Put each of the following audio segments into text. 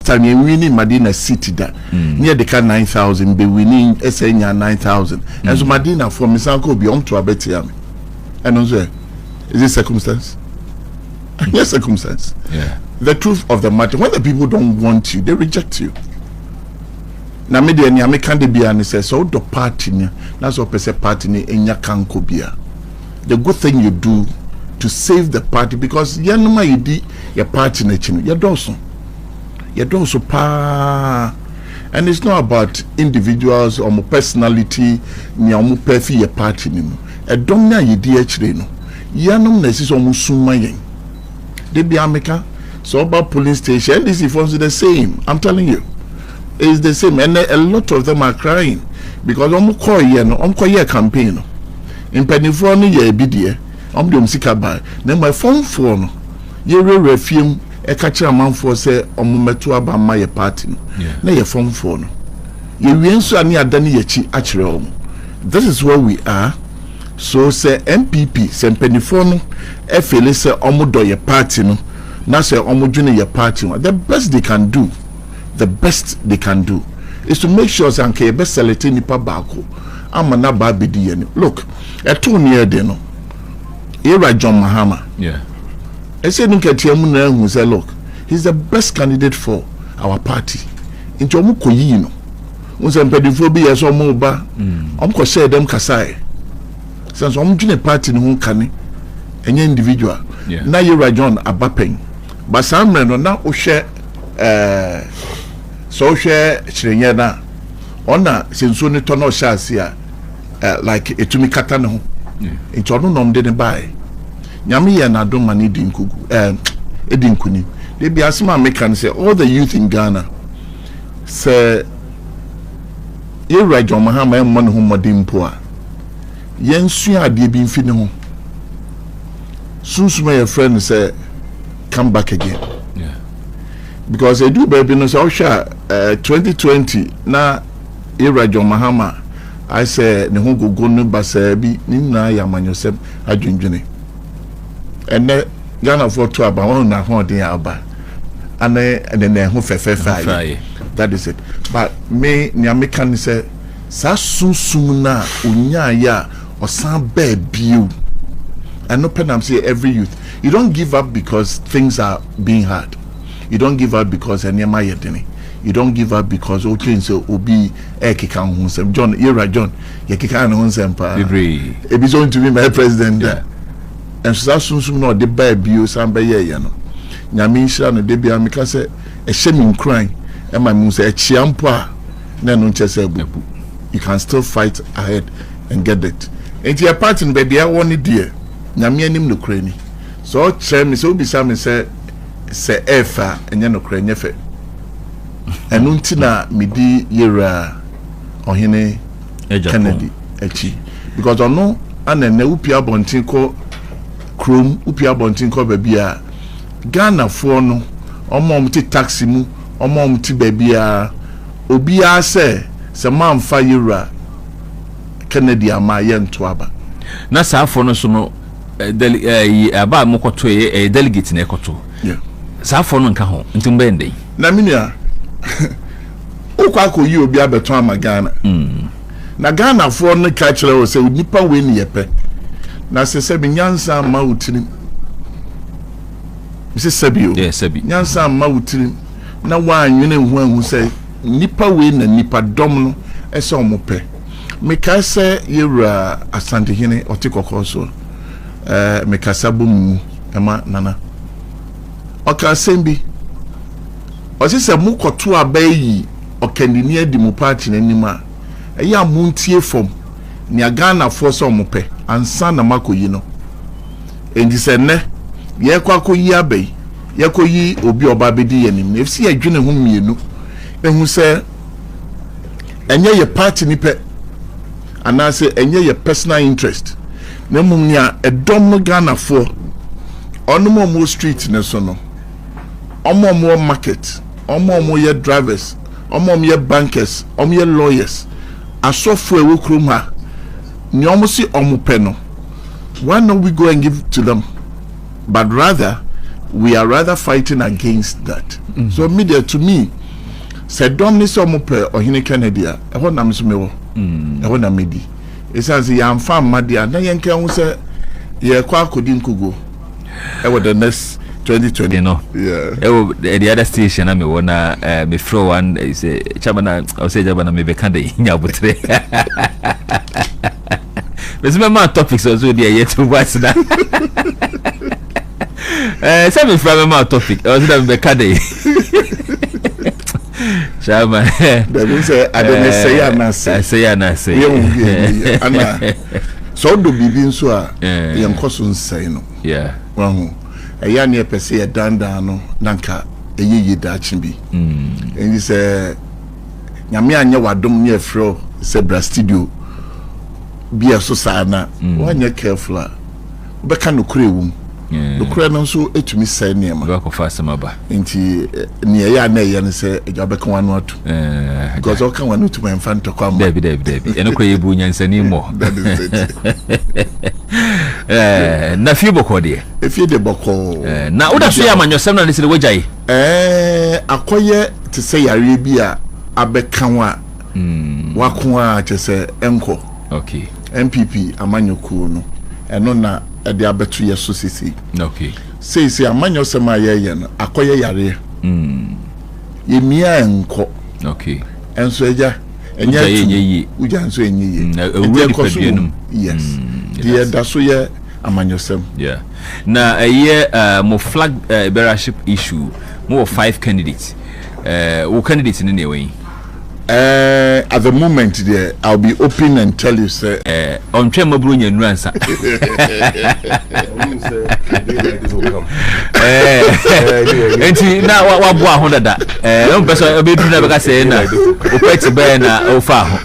time you winning Medina City that near the car 9,000 be winning SNA 9,000 and so Medina from Misanko be on to a better and also is it circumstance? Yes, circumstance. Yeah. The truth of the matter, when the people don't want you, they reject you. Na media ni amekande bia ni say so the party ni na so pese party ni enya kanko bia. The good thing you do to save the party, because yanuma yidi your party na chino you do so pa, and it's not about individuals or personality ni omu perfi your party ni no e dom na yidi achire no yanum na sisi omu suma yen de bia ameka so about police station this is the same. I'm telling you, it's the same, and a lot of them are crying because omu campaign in penifo no ye bidie de sika ba na my phone no ye refim e ka kira manfo se omu meto aba ma ye party no na ye phone no ye wienso ani adane ye chi a kire omu. This is where we are. So say NPP se penifo no e fele se omu do ye party no na say omu dwene ye party no, the best they can do is to make sure that you best select nipa baako ama na ba bedi ye. Look, eto near de no era John Mahama, I said look at him who say look, he's the best candidate for our party into omu koyi no unse mpedifo bi yeso omu ba omko share them kasai since omu dwene party no ho kane enye individual na era John abapen but samre no na o share so share chirenya na ona senso ni tono shasi like etumi kata ne ho into no nom de ne bai nyame ye na do mani di nkugu edinkuni they be asma make can say all the youth in Ghana say ye John Mahama en mon ho modin po a yensu ade bi mfi ne ho sunsuma your friend say come back again. Because I do baby no so 2020 na era John Mahama I say ne ho gogo no basa bi ni na ya manyosem adwendwene ene Ghana for to aba won na ho den aba ane ne ho fefefa that is it. But me ni American say sa sunsum na onya ya osan ba biu. I know penam say every youth you don't give up because things are being hard. You don't give up because anyama yedini. You don't give up because okay so obi ekika hunsem John era John yekika hunsem pa ebi going to be my president and so soon no de ba bio samba ye no nyame nhira no de bia meka se e hye crying e ma mu se e chiampo a na no nchese bu you can still fight ahead and get it. And your party baby I want it dear nyame anim no krani so chere me so bisa me se efa enye no kranye fe enu ntina midi yera ohene Kennedy echi because ono anene upia bontin ko krom upia bontin ko baby a Ghana fo no omom ti taxi mu omom ti baby a obi a se manfa yera Kennedy ama ye nto aba na saafo no so no aba mokoto delegate na ekoto saafo no nka ho ntimbe ndey na minia ukwa akoyi obi abeto ama Ghana na Ghana fo no ka kire o se nipa we ni yepe na se bi nyansa ma utiri se sebi o sebi nyansa ma utiri na wanwene hu se nipa we na nipa dom no ese omope meka se yewra asante hene otikoko so meka sabumu ema nana oka sembi osise mukoto abayi okandini adi mu party nanima eya muntie fom ni Ghana force omope ansa na makoyi no endi se ne ye kwakoyi abai ye koyi obi oba bedi yanim efsi adwene ho mienu ehu se enye ye party ni pe anase enye ye personal interest na mumnya edom no Ghana for onomo street ne so no omo market omo ye drivers omo ye bankers omo ye lawyers asofo ewo krom ha ni omo si omo pe no why not we go and give to them, but rather we are fighting against that. So media to me said dom ni so mo pe ohene Kennedy a ho nam so me wo ho na medi e say ya mfa made na yen kan hu say ye kwa akodi nkugo e wo the next 2020 you know the other station me wanna me throw one is chairman I say jabana me be kan dey nyabutre There's my topics also there yet to watch that. Some from my topic. I was going to be Kade. Chairman. They say I don't say I so do bibi nso a ye nkoso nsai no. Yeah. Wahu. Eya ne pese ye danda no nanka eyiyi dachi bi. Eni se nyame anya wadom ne afro se bra studio. Be a so sana one year careful beka no kure wum no kure no so etumi sai niam go ko fast maba nti ne ya na ye ne se eja beka wanu atu because o kan wanu to my infant to come Debi eno kure yebu nyansani mo that is it na fi boko de e fi de boko na oda so ya manyosem na de se wajai akoye te se yare bi a abeka wa wako a te se enko okay NPP amanyoku no eno na e de abetu yeso sisi okay say amanyosem aye no akoye yare ye mia enko okay enso eja enya yi uja enso enyi yes the daso ye amanyosem yeah na mo flag leadership issue mo 5 candidates who candidates in the way at the moment there I'll be open and tell you say on trema brunya nuansa enti na wa bo aho dada o person obedu na beka say na o pet be na o fa ho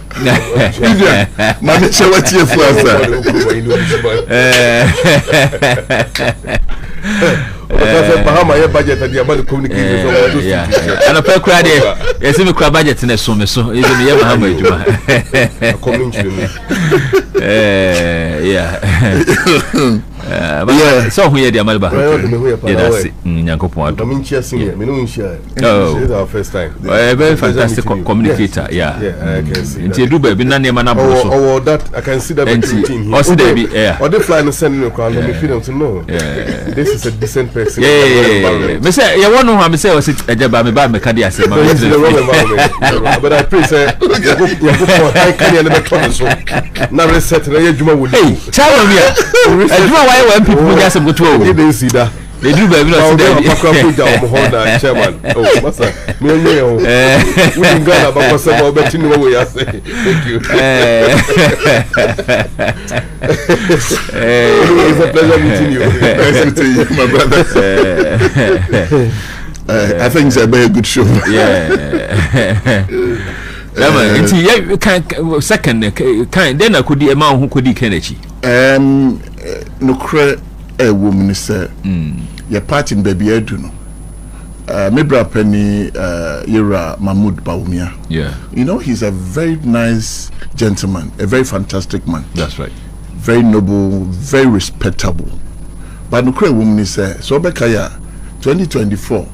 ma me che wati efu asa Bahama ye budget and the amount of communication and a cry there yes me cry budget na so me so even ye Bahama ejuma so who ye the amalba that's nyankopon ado me no share this is our first time a very fantastic communicator I can see that do baby na name na bro so that I can see that routine here or see there be or the fly no send me crowd me feel them to know this is a decent person me say you want know me say was it ejaba me ba me ka dey ase ma but I pray say you go I can you never talk so na reset na ye juma wo hey chawo me ejuma why when people just go to you dey see that they do baby no see that chairman oh massa me onye o we in Ghana ba ko se ba obeti ni wo ya say thank you it's a pleasure meeting you nice meeting you my brother I think it's a very good show it's can second kind then I could amount who could Kennedy no cre a woman say your party in baby edu no Mebra Penny Ira Mahmoud BAWUMIA. Yeah. You know, he's a very nice gentleman, a very fantastic man. That's right. Very noble, very respectable. But no cre woman is so Bekaya 2024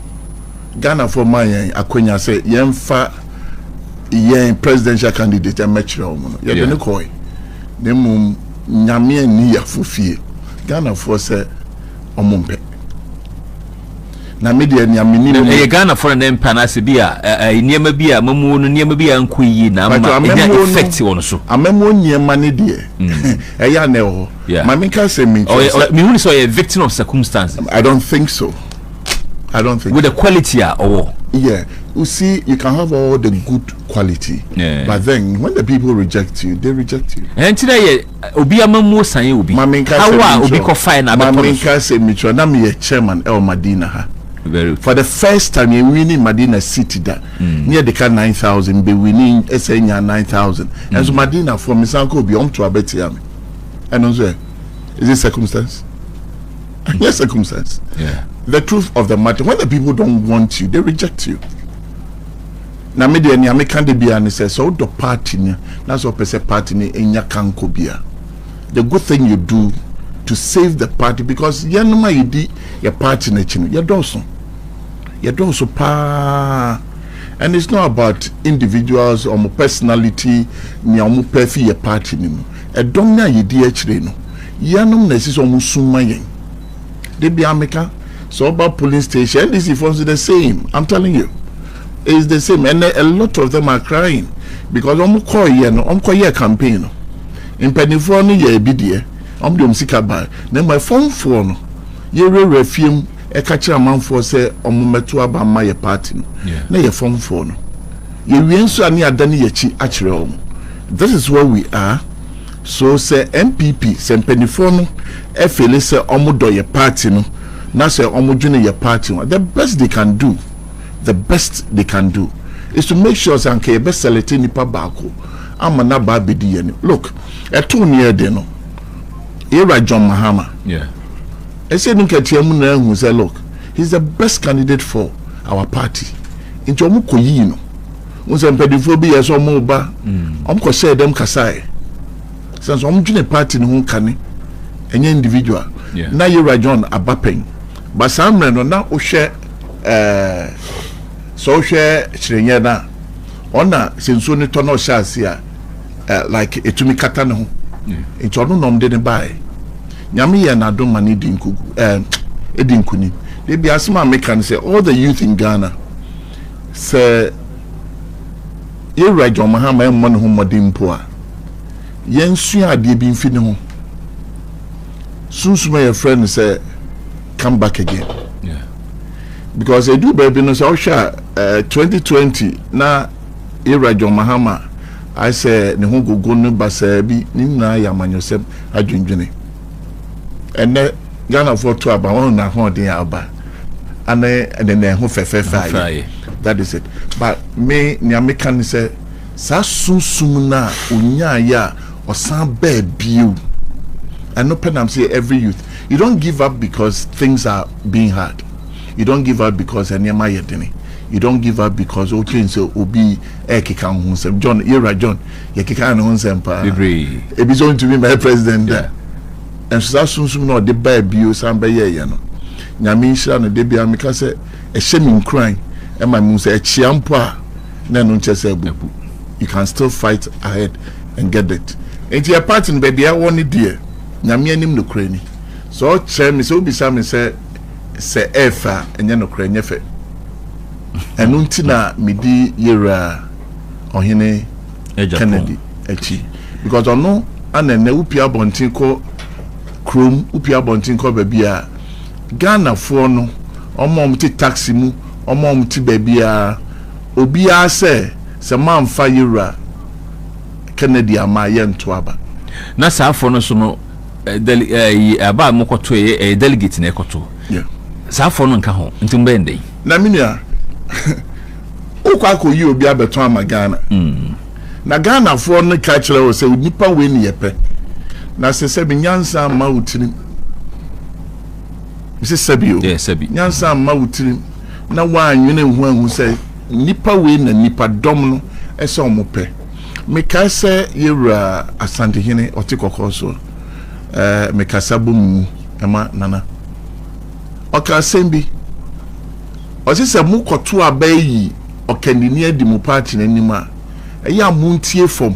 Ghana for my akonya say yemfa yen presidential candidate and metro omo no. You koi. Nemu nyame ni ya fofie. Ghana for say omompe. Na media ni minimum e Ghana for an panase bia niema bia mamu no niema bia nkoyi na ma effect won so amemo niema ne de e ya na ho ma me can say me hu so a victim of circumstances. I don't think so. I don't think with the quality or yeah, you see, you can have all the good quality, but then when the people reject you, they reject you. And today, obi amamu san obi. How obi ko fine na beto. Mami can say Mitchell, na me chairman El Madina ha. For the first time you winning Madina City that near the car 9,000 be winning SNA 9,000. And so Madina for Misanko be to abetiam. And also, is it circumstance? Yes, circumstance. Yeah. The truth of the matter, when the people don't want you, they reject you. Na media ni American de bia ni say so the party ni na so pese party ni enya kanko bia. The good thing you do to save the party because yanuma you di your party na chino you don't so. You don't so pa. And it's not about individuals or my personality, ni omu perfi ye party ni mu. E dom na ye di actually no. Yanom na sis omu suma yen. They be America. So about police station, this is the same. I'm telling you. It's the same. And a lot of them are crying. Because omu call ye no, omu call ye campaign no. In Penifoni ye bidie. Omu de umsika ba. Then my phone for no. Ye refuse e catch a man for say omu metu aba ma ye party no. Na ye phone for no. Ye wienso ani adani ye chi achire omu. This is where we are. So say NPP say Penifoni e fele say omu do ye party no. Na say omu june ye party no. The best they can do is to make sure say anke be select nipa baako ama na ba bedi ye. Look, eto near de no. Era John Mahama. Yeah. I said, who said, look, he's the best candidate for our party. In Jomuko Yino, who's a pedophobia as or moba, Uncle said them Kasai. Since I'm doing a party in Hunkani, any individual. Now you're John Abapeng. But some men are now share social Shrenyana. Ona, since soon it no shasia like a to me katano. It's all no didn't buy. Nyami ya na don mani dinkugu edinkuni they be asma make say all the youth in Ghana say you right John Mahama e mo ne ho modin po a yensu ade bi mfi ne ho susuma your friend say come back again because they do baby no say 2020 na era John Mahama I say ne ho gogo no basa bi ni na ya manyosem adwendwene. And then Ghana for 2 about 1 hour aba and then who fry. That is it. But me Nyamikan say sa sumna unya ya or some bad you. And no pen say every youth. You don't give up because things are being hard. You don't give up because anyama yedini. You don't give up because say obi ekika hunsem John era John yekika hunsem pa. It is going to be my president. Yeah. And so soon no the baby samba ye no nyame nhira no de bia meka se e hye crying e my mun say e chiampo a na no nchese abubu. You can still fight ahead and get it. Enti your party no baby I want it there nyame anim no krani so che me so bi sa me se efa enye no kranye fe enu nti na medi yera ohene Kennedy Agyapong because ono anene upia bontin ko Chrome upia bontin ko babia Ghana for no omom ti taxi mu omom ti babia obia se man fa yura Kennedy amaye nto aba na sa for no so no aba mokoto delegate na ekoto sa for no nka ho nti mbende na minua okwa ko yi obi abeto ama Ghana na Ghana for no ka kire o se nipa we ni yepe na se bi nyansa ma utirim se sabio sabi nyansa ma utirim na wanwene hu se nipa we na nipa dom no ese omope me ka se yewra asante hene otikoko so me ka sabum ema nana oka sembi o se mu koto abayi okandini adi mu party nanima eya muntie fom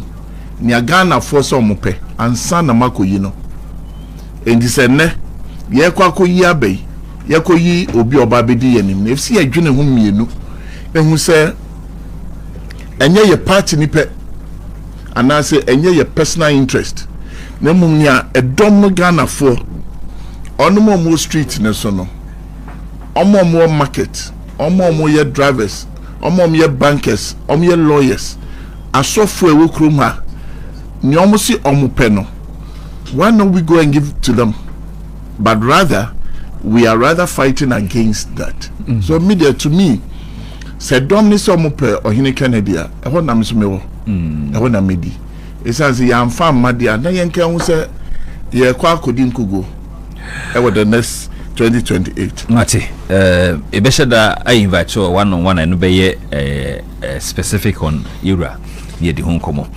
ni Ghana for so omope ansa na makoyi no endi se ne ye kwakoyi abai ye koyi obi oba bedi yanim na fsi adwene ho mienu ehu se enye ye party ni pe anase enye ye personal interest na mumnya edom no Ghana for onomo street ne so no omomo market omomo ye drivers omomo ye bankers omomo ye lawyers asofo ewo krom ha ni omosi omupeno. Why don't we go and give to them? But rather, we are rather fighting against that. So media to me said Domini Somupe or Hine Kennedy, I want to miss me. I want to medi. It says, I'm fam Madia, na yanka say, ye kwa couldn't go. Over the next 2028. Mati, Ebeshada, I invite you one on one and be a specific on Ira. Ye di honkomo.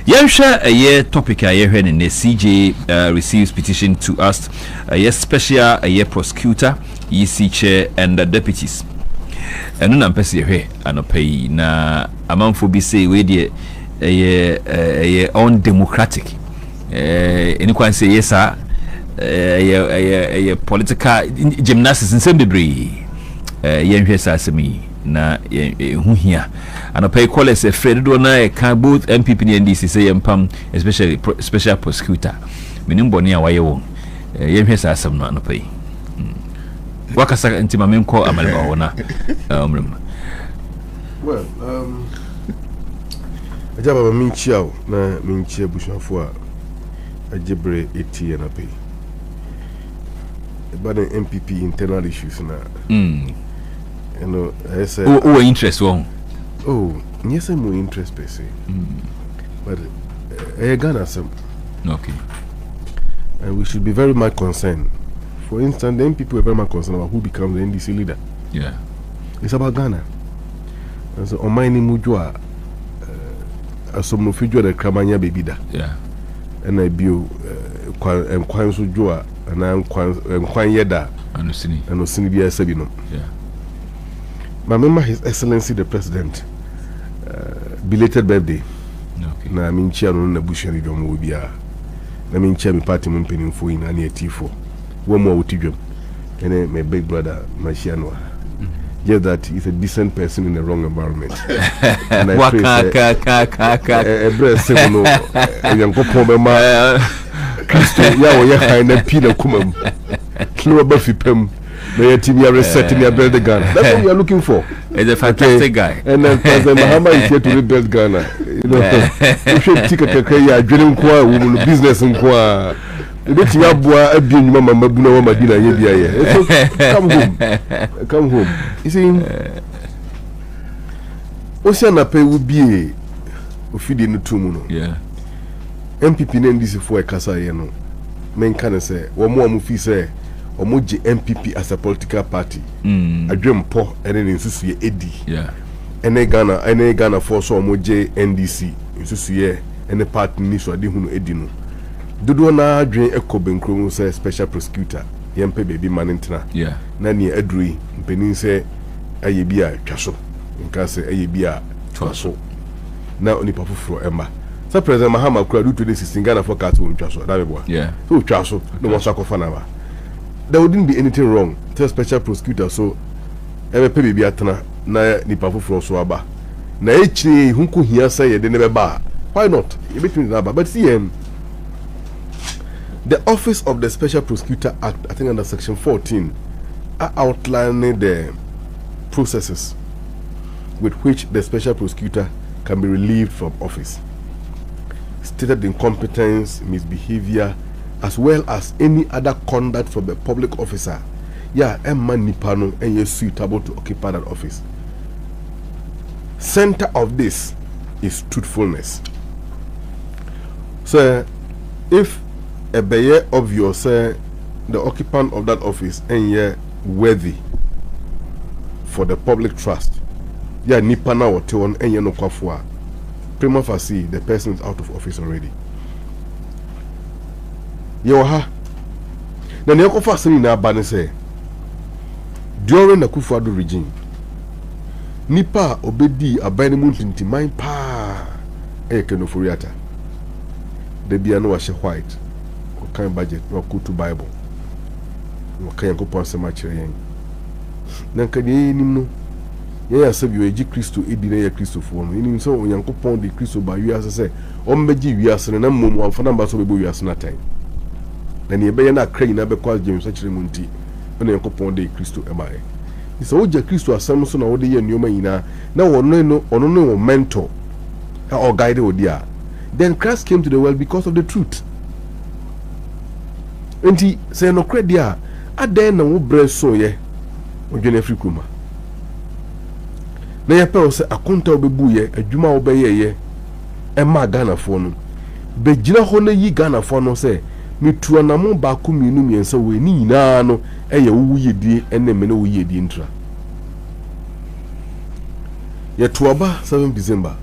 Yensha a year topic a year in the CJ receives petition to ask a year special a year prosecutor, EC chair and the deputies. eno na mpese hwe anopai na amanfo bi say we de undemocratic any kwan say yes political gymnastics nsem bebre yenhwe sasemi na hu hia anopai college Fred do na ka both NPP and NDC say yempam especially special prosecutor menim boni a waye won yenhwe sasem no anopai wakasa ntima menko amalba wona well ajaba minchiao na minchie bushafo a ajebre eti na pay about the NPP internal issues na you know I say interest one yes I'm more interest per se but Ghana some okay and we should be very much concerned. For instance, then people are very much concerned about who becomes the NDC leader. Yeah, it's about Ghana. And so on my name Mujua some figure the Kramanya baby da. Yeah. And I build Kwan Sujua and I'm Kwan Yeda and Osinibia Sabino. Yeah. My member, His Excellency the President, belated birthday. Okay. Na minchia no na bushari dom wo bia. Na minchia mi party mun penimfo ina na T4. One more utidwam. And my big brother Mashiano. Yeah, that he's a decent person in the wrong environment. And I pray a breast no Yankopon Bema Christo ya wo ye han na pi na kumam. Kilo ba fipem. May team you reset me build the Ghana. That's what we are looking for. He's a fantastic guy. And then President Mahama is here to rebuild Ghana. You know, we should take a career, drilling kwa, business and kwa. You bet you have a bin mama mabuna wa madina yebia ye. Come home. You see, Ocean Ape will be a feeding the two mono. Yeah. MPP name this for a casa, you know. Men can say, or more mufi say. Omoji NPP as a political party. I dream poor and then insist ye Eddie. Yeah. Ene Ghana for so omoji NDC. Insist ye any party ni so adi hunu Eddie no. Dodo na dream eko benkro say special prosecutor. Yempe baby manentena. Yeah. Na ni adui mpenin say aye bia twaso. Nka say aye bia twaso. Na onipa foforo emba. So President Mahama kura do 2016 Ghana for cat won twaso. Da be boa. Yeah. So twaso no mo sakofa na ba. There wouldn't be anything wrong. Tell special prosecutor so ebe pe bibi atana na nipa foforo so aba. Na echi hunku hia say ye de ne ba. Why not? You between na ba. But see the Office of the Special Prosecutor Act, I think under section 14, are outlining the processes with which the special prosecutor can be relieved from office. Stated incompetence, misbehavior, as well as any other conduct from the public officer. Yeah, man nipano and you suitable to occupy that office. Center of this is truthfulness. So, if a bayer of your say the occupant of that office and ye worthy for the public trust, yeah, nipana or teon and ye no kwafwa, prima facie the person is out of office already. Yoha. Na nyako fasini na abane say during the Kufuor regime nipa obedi abane muntinti man pa Kenoforiata de bia no washe white o kan budget no kutu bible no kan ko ponse ma kire yen nan ka de nim no ye ya sabi we ji Kristo edi na ya Kristofo no nim so onyankopon de Kristo ba wi ase se o mbeji wi ase na mmom amfa na mba so be wi ase na tan na ne be ya na kra nyina be kwa James akire munti na yankopon de Kristo e bae so o je Kristo asam so na wo de ye nneoma nyina na wono no mentor or guide odia. Then Christ came to the world because of the truth. And he said no credia aden na wo bre so ye odwene afrikuma na ye pe se akonta obebu ye adwuma obeye ye e ma Ghana fo no be gina ho na yi Ghana fo no se metu anamo ba ko mienu miensa we ni nyina no eye wo yedie ene me no wo yedie ntra ye tuaba 7 December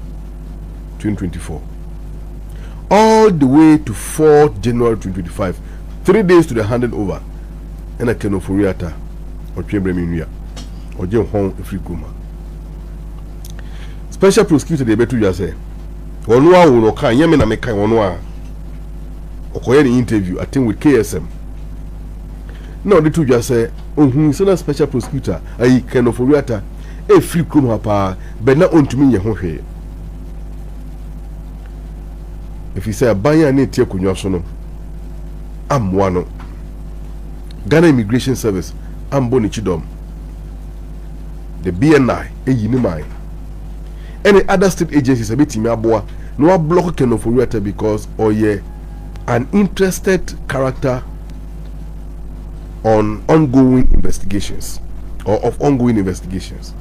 2024 all the way to 4th January 2025, 3 days to the handed over and a Kenoforiata or Chamberlain. or Jim Hong free Kuma. Special prosecutor de betu ya say one wa wo no kan yemi na meka one wa okoye the interview I think with KSM. No the two just say so special prosecutor ayi Ken Oforiatta e free Kuma pa be na ontumi ye ho hwe. If you say abanya na tie konwa so no amwa no Ghana Immigration Service ambo ni chidom the BNI eyini mai any other state agencies a bit aboa no block Ken Oforiatta because an interested character on ongoing investigations or of ongoing investigations.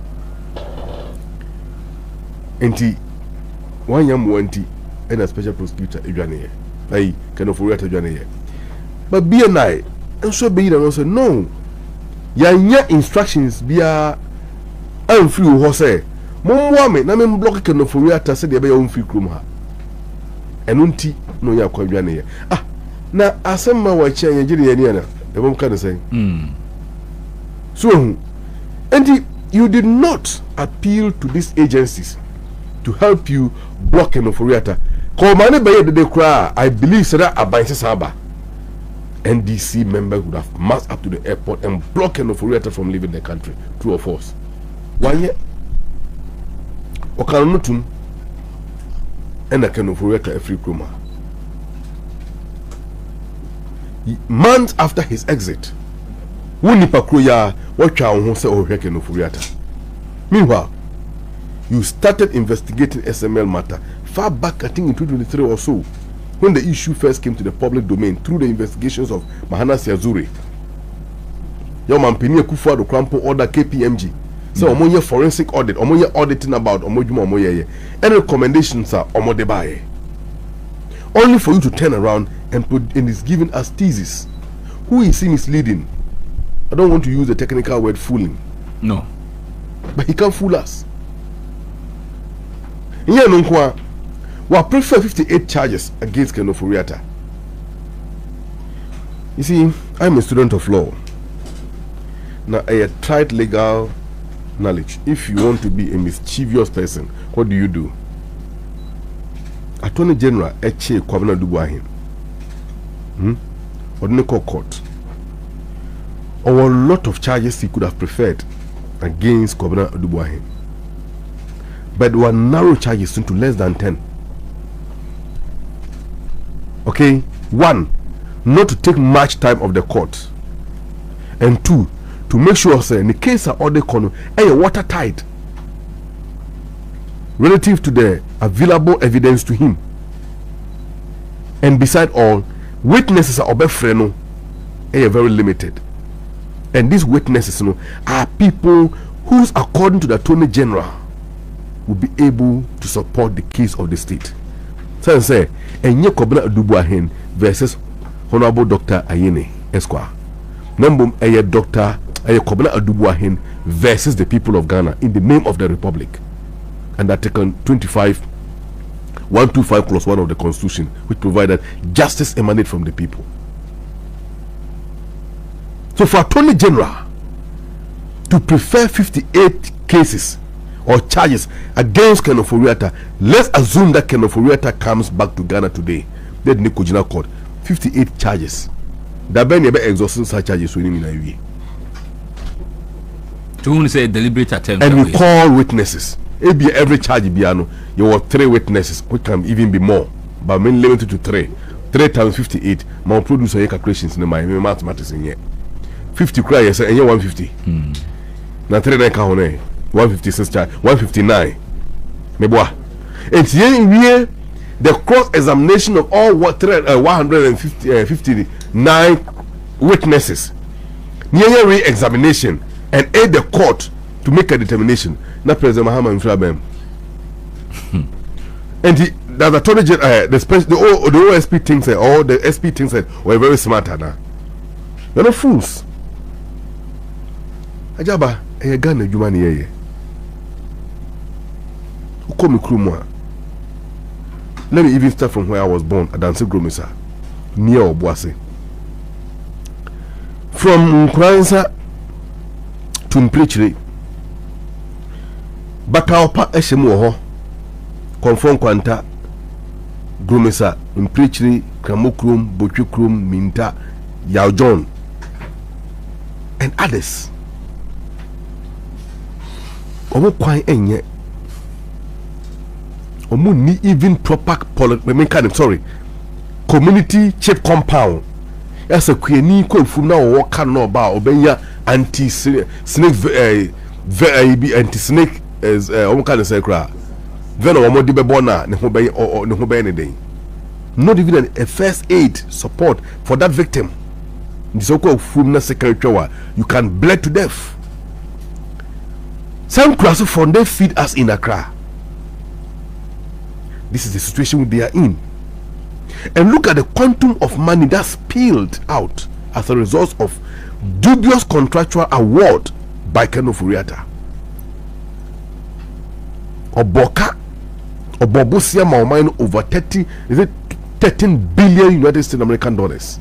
Enti one yam wanti and a special prosecutor Ejane ay Ken Oforiatta Ejane. But BNI and so be and say no. Ya instructions bia am free ho say Momwame na me block Ken Oforiatta say de be ya free krum ha. Eno nti no ya kwa Ejane ye. Na asema wa chia yejiri ye ni na the mom can say so and you did not appeal to these agencies to help you block Ken Oforiatta. Komane baye de kra I believe say that Abanse Saba NDC member would have marched up to the airport and blocked Ken Oforiatta from leaving the country. True or false? One year Okanotum and Ken Oforiatta a free Kruma. Months after his exit, Wunipa Kruya watcha on say o Ken Oforiatta. Meanwhile, you started investigating SML matter far back, I think in 2023 or so, when the issue first came to the public domain through the investigations of Mahana Siazuri. Your man Pinia Kufa the Crampo order KPMG. So omoye forensic audit, omoye auditing about omojuma omoye. Any recommendations are omodebaye. Only for you to turn around and put and is giving us thesis. Who is he misleading? I don't want to use the technical word fooling. No. But he can't fool us. Yeah, no, we prefer 58 charges against Ken Oforiatta. You see, I'm a student of law. Now, I tried legal knowledge. If you want to be a mischievous person, what do? Attorney General Eche Kwabena Dubuahin. Ordinary court. Or a lot of charges he could have preferred against Kwabena Dubuahin. But there were narrow charges into less than 10. Okay, 1, not to take much time of the court, and 2, to make sure say in the case of order kono watertight relative to the available evidence to him, and beside all, witnesses are obefreno very limited, and these witnesses are people who, according to the Attorney General, will be able to support the case of the state. So I say, Enye Kwabena Dubuahin versus Honorable Dr. Ayene Esquire. Nambum Dr. Kwabena Dubuahin versus the people of Ghana in the name of the Republic. And Article 125 clause 1 of the Constitution, which provided justice emanate from the people. So for Attorney General to prefer 58 cases or charges against Ken Oforiatta, let's assume that Ken Oforiatta comes back to Ghana today. Let Nikojina court 58 charges. That ben never exhausted such charges when him to say deliberate attempt. And we call witnesses. Every charge biano, you have 3 witnesses, which can even be more, but mainly limited to 3. 3 times 58. My producer calculations in my mathematics in here. 50 cry, yes, and you're 150. Now 3 9 156 charge, 159. Meboa. It's here the cross examination of all 159 witnesses. Near re-examination and aid the court to make a determination. Not President Mahama and Flabem. And the Attorney General, the OSP thinks that all the SP thinks that we're very smart now. They're not fools. Ajaba, a gun a human here. Let me even start from where I was born, at Dansi Gromisa, near Obuasi. From Nkranza to Mprichiri, Bakaopa eshemu ho. Konfon kwanta Grumisa, Imprichri, Kramokrum, Bochukrum, Minta, Yao John, and others. Omo kwai enye. Omo ni even proper community chip compound. As a queenie ko fu na wo ka no ba obenya anti snake anti snake as omo kan say kra. Then omo di be bona ne ho be anything. Not even a first aid support for that victim. The so-called full secretary, you can bleed to death. Some classes from they feed us in Accra. This is the situation they are in. And look at the quantum of money that's spilled out as a result of dubious contractual award by Kennedy Agyapong. Oboka Obobusia Maumine over 13 billion United States American dollars.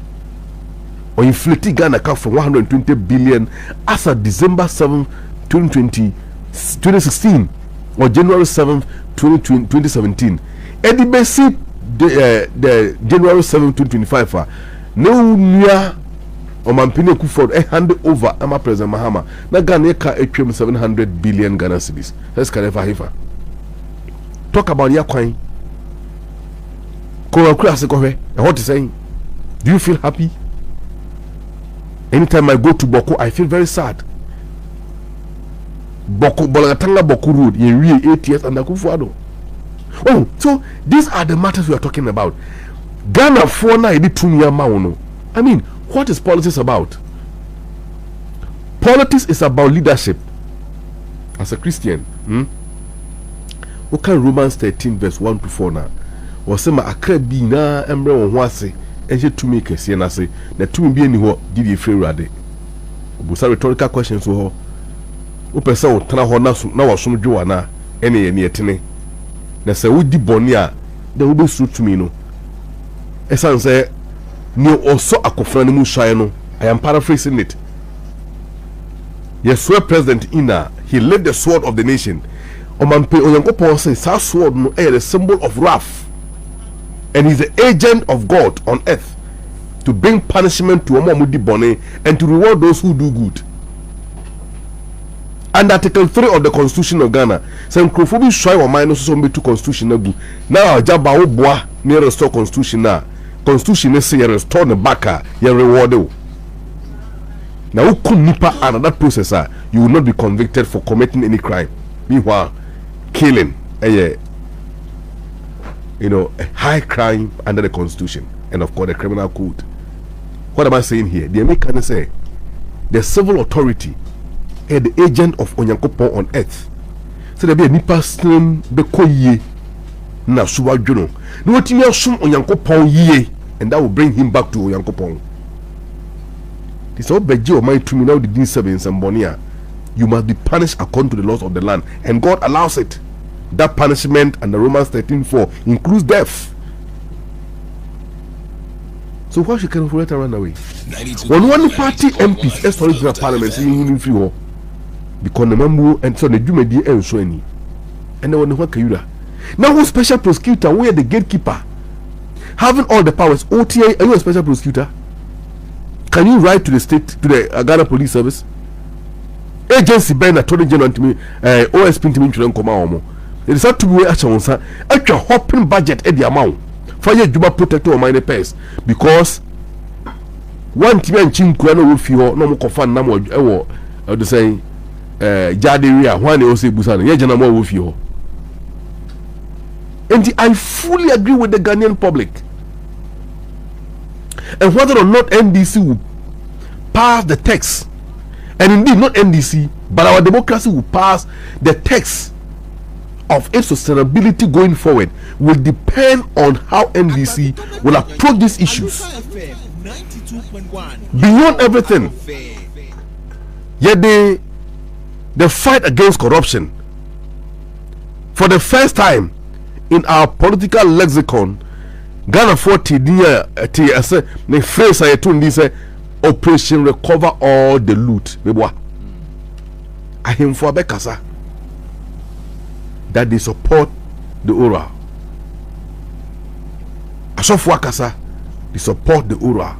Or inflated Ghana account from 120 billion as of December 7, 2016 or January 7, 2017. And the basic the January 7, 2025 no near or Mampine Kuford hand over Ama President Mahama. Na Ghana ka 700 billion Ghana cedis. Let's Hifa. Talk about your coin. What is saying? Do you feel happy? Anytime I go to Boko, I feel very sad. Boko Bolagatanga Boko Road in real 8 years and Akufuado. Oh, so these are the matters we are talking about. Ghana for na edi 2 year mauno. I mean, what is politics about? Politics is about leadership. As a Christian, okay, Romans 13 verse 1 to 4 now. Wasema akrebi na emre won ho ase enje tumi kese na se na tumi bi eni ho didi frewade obusa rhetorical questions ho opese wo tena ho na wasom dwo na ene ye ne etene na se wo di boni a de wo be su tumi no esan se ni oso akofra ne mu hwan no. I am paraphrasing it. Yes, president ina he led the sword of the nation. Omampe Onyankopon say sa sword no a symbol of wrath. And he's the agent of God on earth to bring punishment to Omamudi Bone and to reward those who do good. And Article 3 of the Constitution of Ghana says Nkrofobi shwai wa minus so to Constitution na gu. Now Jaba wo boa me restore Constitution na. Constitution say you restore the backer, you reward you. Now who could nipa another processor, you will not be convicted for committing any crime. Meanwhile, killing a high crime under the Constitution and of course the criminal code. What am I saying here? The American say the civil authority is the agent of Onyankopon on earth. So there be a nipa stream be koye na suwa jono. No timi asum Onyankopon ye and that will bring him back to Onyankopon. This all beji o my to me now the din serve in Sambonia. You must be punished according to the laws of the land, and God allows it. That punishment and the Romans 13:4 includes death. So why should Kennedy Agyapong run away? When one party MPs is original parliament in free war because the member and so the Jumedi and so any and then when what Kayura now who special prosecutor we are the gatekeeper having all the powers. OTA, are you a special prosecutor? Can you write to the state, to the Ghana Police Service? Agency Ben Attorney General to me, OSP to me to come out. It is up to me at a hopping budget at the amount for your Juba protector or minor pairs because one team and Chinquano will feel no more confirm number of the saying Jaderia, one they also Busan, Yajanamo will feel. And I fully agree with the Ghanaian public. And whether or not NDC will pass the text, and indeed not NDC, but our democracy will pass the text of its sustainability going forward will depend on how NDC will approach these issues. Beyond everything, yet the fight against corruption, for the first time in our political lexicon, Ghana 40 the phrase I told this Operation Recover All the Loot. I him for Bekasa. that they support the oral. Asofo akasa, they support the oral.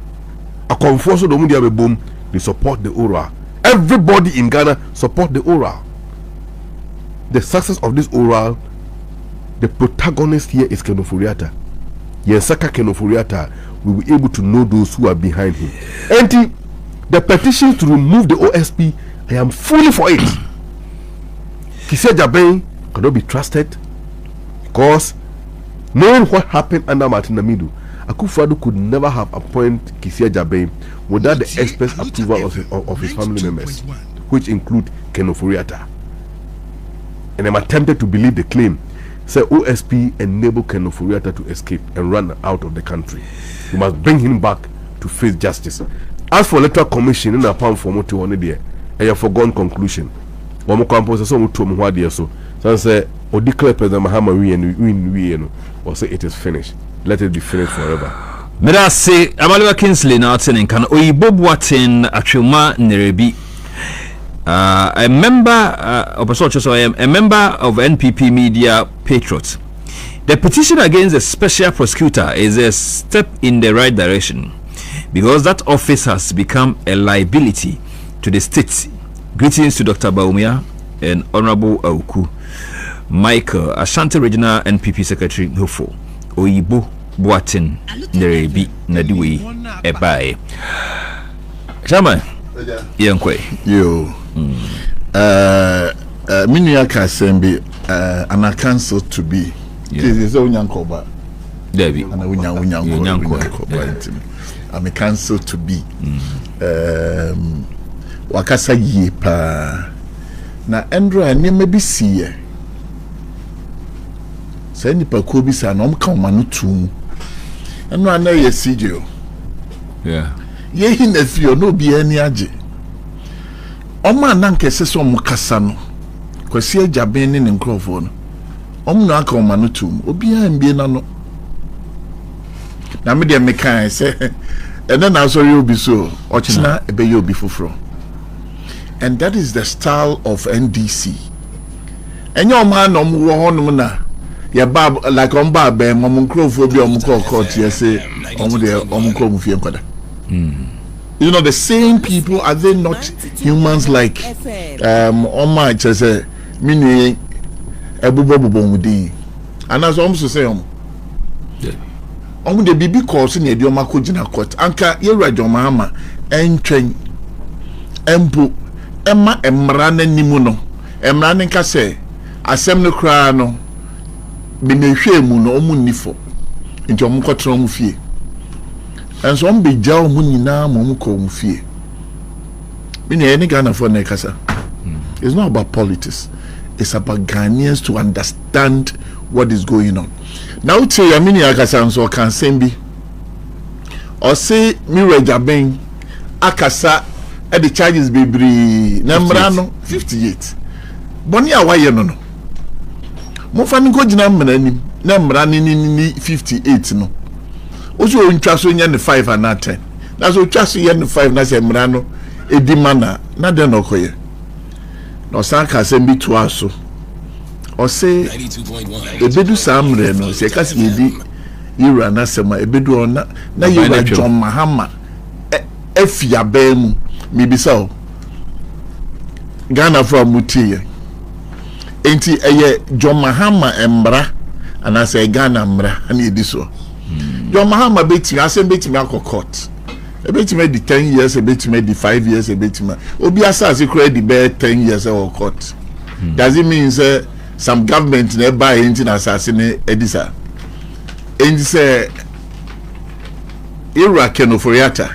Akonfoso do mudia bebom, they support the oral. Everybody in Ghana support the oral. The success of this oral, the protagonist here is Ken Ofori-Atta. Yensaka Ken Ofori-Atta will be able to know those who are behind him. And the petition to remove the OSP, I am fully for it. Kisi Agyapong cannot be trusted because knowing what happened under Martin Namidu, Akufo-Addo could never have appointed Kisi Agyapong without the express approval of his family members, which include Ken Ofori-Atta. And I'm attempted to believe the claim. Say OSP enable Ken Ofori-Atta to escape and run out of the country. We must bring him back to face justice. As for electoral commission, in a pound for motor on there, a foregone conclusion. One more compose so much to what so. So say or declare President Mahama win or say it is finished. Let it be finished forever. Meda say Amaliwa Kingsley na atin kan oyibo buatin atwema nerebi. A member of a member of NPP Media Patriots. The petition against the special prosecutor is a step in the right direction because that office has become a liability to the state. Greetings to Dr. BAWUMIA and Honorable Auku. Michael, Ashanti Regional NPP Secretary, Hofo. Oyibo Buatin Nerebi Nadiwe Ebae. Chairman, Yankwe. Yo. Minya Kasembe, and I cancel to be. This is Onyankoba. Debbie. And I'm a cancel to be. Wakasa ye pa. Na Andrew, ne maybe see ye. Say ni pa ko bi sa na omka omanu tu. Eno ana ye CJ. Yeah. Ye hi na fio no bi ani age. Oma na nkese so omkasa no. Kwasi Agyapong ne nkrofo no. Omno aka omanu tu. Obi a mbie na no. Na me de me kan say ene na so ye obi so. Ochina ebe ye obi foforo. And that is the style of NDC. And your man na ya bab like on bab nkrofo bi court yes say kwada. You know the same people, are they not humans like my say mini ebubobobomudi and as almost say the bibi course in the makojina court anka Yerajo Mahama entwen empo Emma emrane nimu no emrane nka se asem no kra no be na hwe mu no omu nifo nti omu kotro mu fie enso om be jaw mu nyina mu ko mu fie me na any Ghana for na kasa. It's not about politics, it's about Ghanaians to understand what is going on. Now tell you mini akasa so kan sembi or say mi Agyapong akasa at the charges be number 58. Boni awaye no no. Mo fa nko gina mrani na mrani ni 58 no. Oso ntwa so nya ne 5 and 10. Na so twa so nya ne 5 na se mrano edi mana na de no koye. No san ka se bi to aso. O se 92.1. Ebedu samre no se ka se edi Yura na sema ebedu ona na Yura John Mahama efia bemu. Mibisa Ghana from Mutie enti eye John Mahama embra ana say Ghana mbra ani ediso John Mahama beti asem beti me akọ court e beti me di 10 years e beti me di 5 years e beti me obi asase kura di be 10 years or court. Does it mean say some government na buy enti na asase ne edisa enti say Ira Ken Ofori-Atta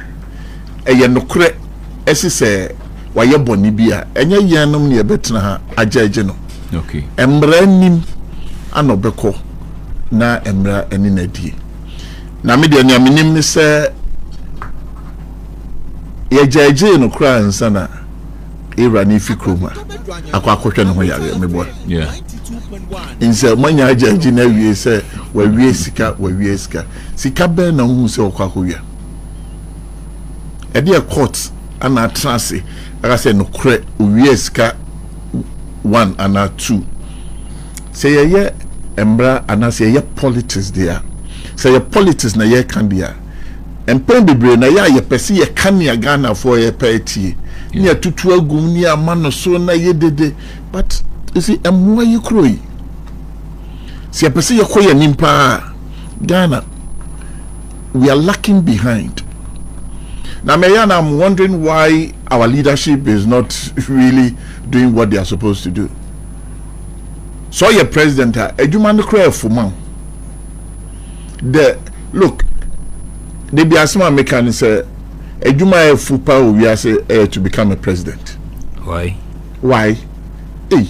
eye nokre esi se waye boni bia enye yanum ne betena ha ajaje no. Okay. Emra nim anobeko na emra eni na die. Na me de nya menim ne se ye jaje no kra nsa na Ira ni fikroma akwakotwe no ho yare mebo. Yeah. Inse manya ajaje na wie se wa wie sika sika be na hu se okwakowia. Ede court ana trance aka say no kre wieska 1 and 2 say ye embra and say ye politics there. Say ye politics na ye can there. And pen bebre na ye pesi ye can ya Ghana for ye peti. Near to 12 gum near man so na ye dede. But you see, and why you cry? See, I perceive your koya nimpa Ghana. We are lacking behind. Now, Mayan, I'm wondering why our leadership is not really doing what they are supposed to do. So, your president, Ejumani cry for man. Look, they be asking my mechanic say, Ejuma Fupa we are say to become a president. Why? Why? Hey.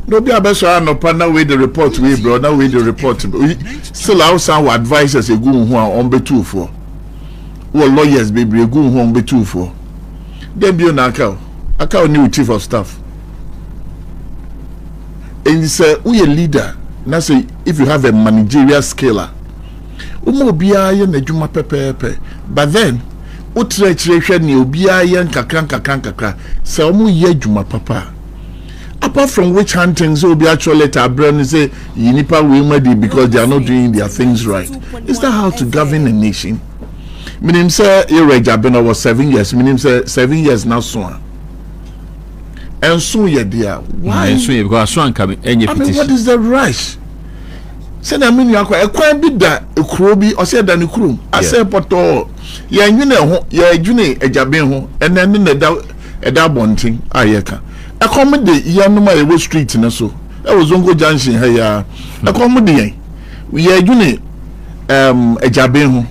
No be abeso no partner with the report we bro now with the report still outside advisors a go who on be two for or lawyers baby a go who on be two for then be on account new chief of staff and he say we a leader now say if you have a managerial scaler umo bia ye na dwuma pepepe but then utrechirehwe ni obia ye nkakran say omo ye dwuma papa. Apart from which huntings will be actually to say Yinipa Wimadi because they are not doing their things right. Is that how to govern a nation? Meaning say Irejabena was 7 years, meaning say 7 years now soon. And soon ye dear. Why? Because coming I mean what is the rush? Say I mean you are quite bit that a krobi or say than a krum. I say poto ye june Ejaben and then in the bonting ayeka. Accommodate Yanuma Ewo Street in so. That was Zongo Junction here. Accommodate we are doing a jaben.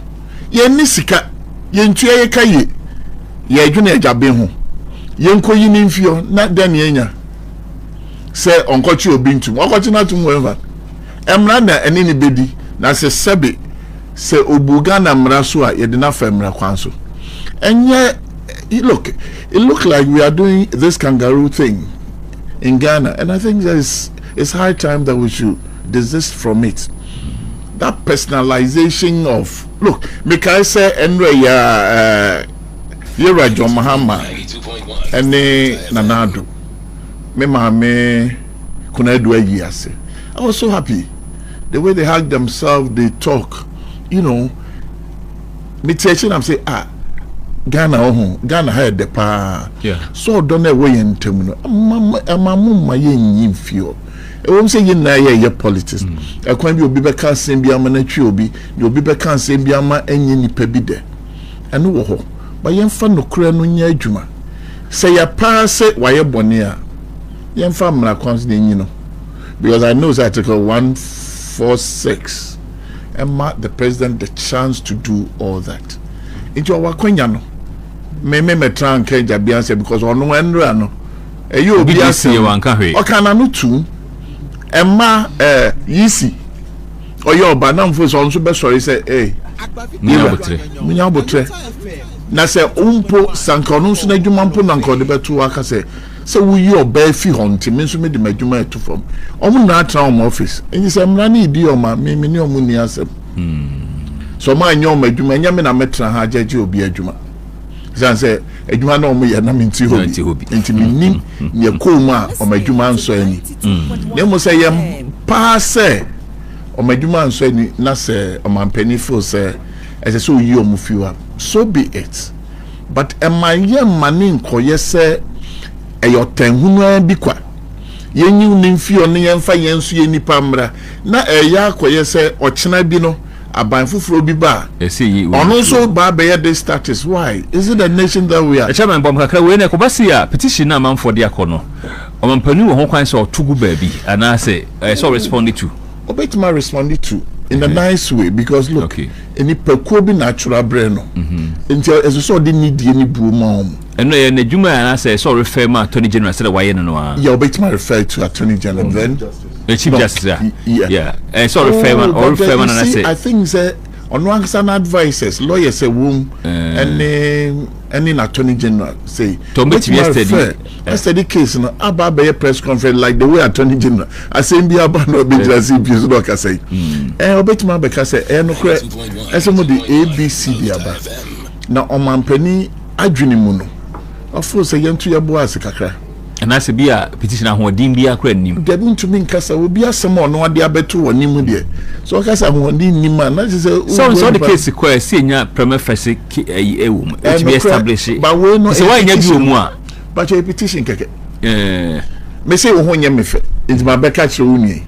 Yen Nisika, Yen Tia Kaye, Ye June Jaben. Yen Koyin Infio, not Daniena. Say Uncle Chio Bintu, or what not to whoever. Emrana and anybody, that's a Sebi, say Ubugana Mrasua, Yedina Femra Kwanso. And yet, it look like we are doing this kangaroo thing in Ghana, and I think it's high time that we should desist from it. That personalization of make I say Yera John Mahama and Nanado me Kunedu Yase. I was so happy the way they hug themselves, they talk, me teaching them say Ghana had the power. Yeah. So don't know way in terminal. My yen feel. I won't say you know your politics. I can't be back and send be a man you'll be back and send be a man and yen pebide. And no, but yen fan no cran on your juma. Say a pass it why a bonia. Yen family constant, because I know Article 146 and mark the president the chance to do all that. Into our Quenyano. Me try and catch Jabianse because on no endra no. You be asking you o kana no tu. Emma yisi. O yo ba na mfo so be sorry say Minya botre. Na say umpo sankono so na dwuma mpo na nkode beto aka say we your be fi honti me so me de madwuma eto from. Omo na atra on office. Enyi say mra na idi o ma me ni omo ni asem. So my nyom adwuma nya me na metra ha agye obi adwuma. Zan say adwuma na omo ye na me nti hobi. Nti me nim ne kom a o madwuma nso ani. Ne mo say yem pa say o madwuma nso ani na say o mampani fo say as so yi omo fiwa. So be it. But am I yem mani nkoye say eyo tenhunu bi kwa. Yenyi unimfio ne yemfa yensu ye nipa mra na eya akoye say ochena bi no aban fufuro bi ba ono so ba be the status. Why is it a nation that we are? Chairman bom kakra we na ko basi a petition na manfo de akono o mampani wo ho kwan say otugu ba bi ana say so respond to obetima respond to in a nice way because look any pekuo bi natural brain no until as so dey need any bu ma eno ye na dwuma ana say so refer ma attorney general say why no yeah obetima refer to attorney general then the chief justice so refer ma or refer ma na say I think say on one side advisors lawyers say wom any attorney general say to meet yesterday case no aba be press conference like the way attorney general I say be aba no be just so no ka say obetima be ka say no kre some the ABCD aba na omampani adwene mu no of course say yentu ya bo ase kakra and I say be a petition who dim be a credit. They want to mean Casa will be a some no idea better or Nimu dear. So Casa won't need Nima. That is so the case requires senior prima facie to be established. But we know so why you more. But a petition keke. Me say wo honya me fe. It's my back at you ni.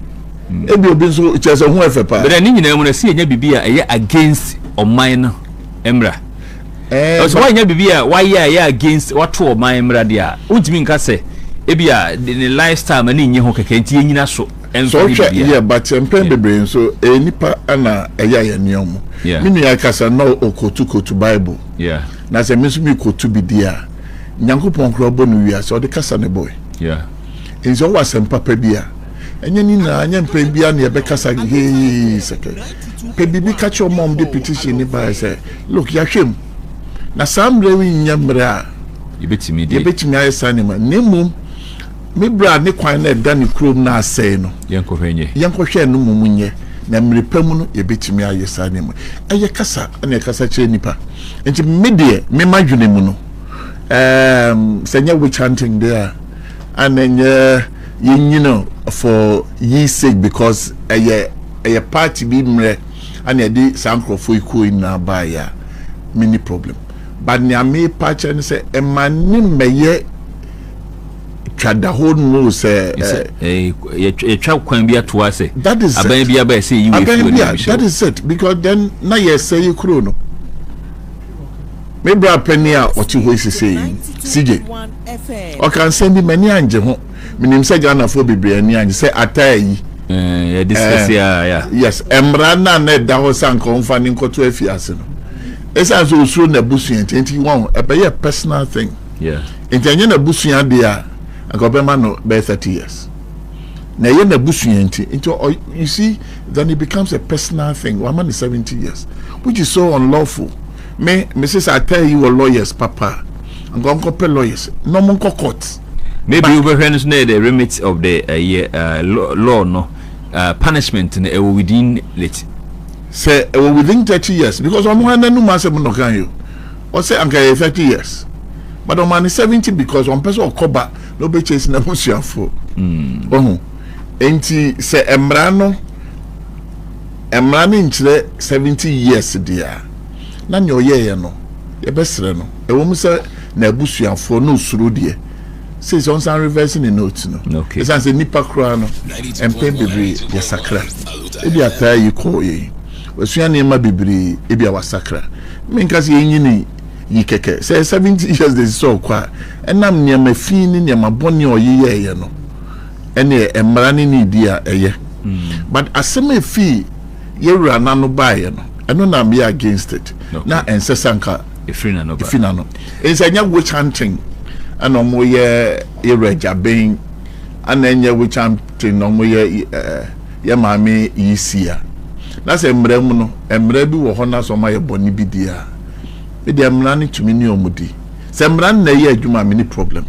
E bi obi so it is a ho efe pa. But then you know when see nya bibia against or mine emra. So why nya bibia why ya against what to my emra dia. Untimi nka say e bia the lifestyle mani nye ho keke nti nyina so. So yeah, but pen bebre so nipa ana eya ye neomo. Me nua kasa no okotu Bible. Yeah. Na say me so me kotu bi dia. Nyankopon kro bo no wi so the kasa ne boy. Yeah. Is always some papa bia. Enye ni na anya mpa bia na be kasa he seke. Pe bibi catch your mom the petition ni ba say, look ya hwem. Na sam rewi nyamra. Yebetimi ayesa ni ma. Nemum me bra ne kwan na da ne krom na asay no. Yankohwe no mumunye. Na mrepamu no yebetimi ayesa ni ma. Eye kasa na kasa kire nipa. Enti me de me madwene mu no. Senya we chanting there. And then you know for ye sake because a party be mre and a di sankro for you in na buy mini problem. But near me patch and say a man may tried the whole no say a child can be to us. That is a baby I say you that is it because then now you say you chrono. Maybe a penny out what you was saying. CJ. Or can send me many angel. Minim say Ghana for be and say atai. Yes, Emrana net that was an confounding to a fiasco. It's as also na busian 21 a personal thing. Yeah. In a busian dear, a government by 30 years. Now you're na busian into you see, then it becomes a personal thing. 1 man is 70 years, which is so unlawful. Mrs. I tell you, lawyers, Papa. I'm going to pay lawyers. No more courts. Maybe you were the remit of the law, no punishment within it. Say within 30 years because I'm one no master no can you. Or say I'm 30 years. But I'm only 70 because one person will come back, no be chasing a bush for. Ain't say Emrano in 70 years, dear. None your year no. Your best no. A woman say Nebusian for no srudie. Says on some reversing the notes no. Okay. It's as a nipa crown and pay bibri ya sakra. Ebi ata yi ko ye. Wesuan ne ma bibri ebi awa sakra. Menkasi yenyini yi keke. Say 70 years they so kwa. Enam ne ma fini ne ma boni oye ye no. Ene emra ne ni dia eye. But aseme fi ye rana no bae no. Eno na me against it. Na ensesanka Ifrina no. It's a new witch hunting. And no more ye Agyapong and then ye witch hunting no more ye mammy easier. That's a mremuno, and mrebi wo hona so my boni bidia. With them running to me new mudi. Some run the year do my mini problem.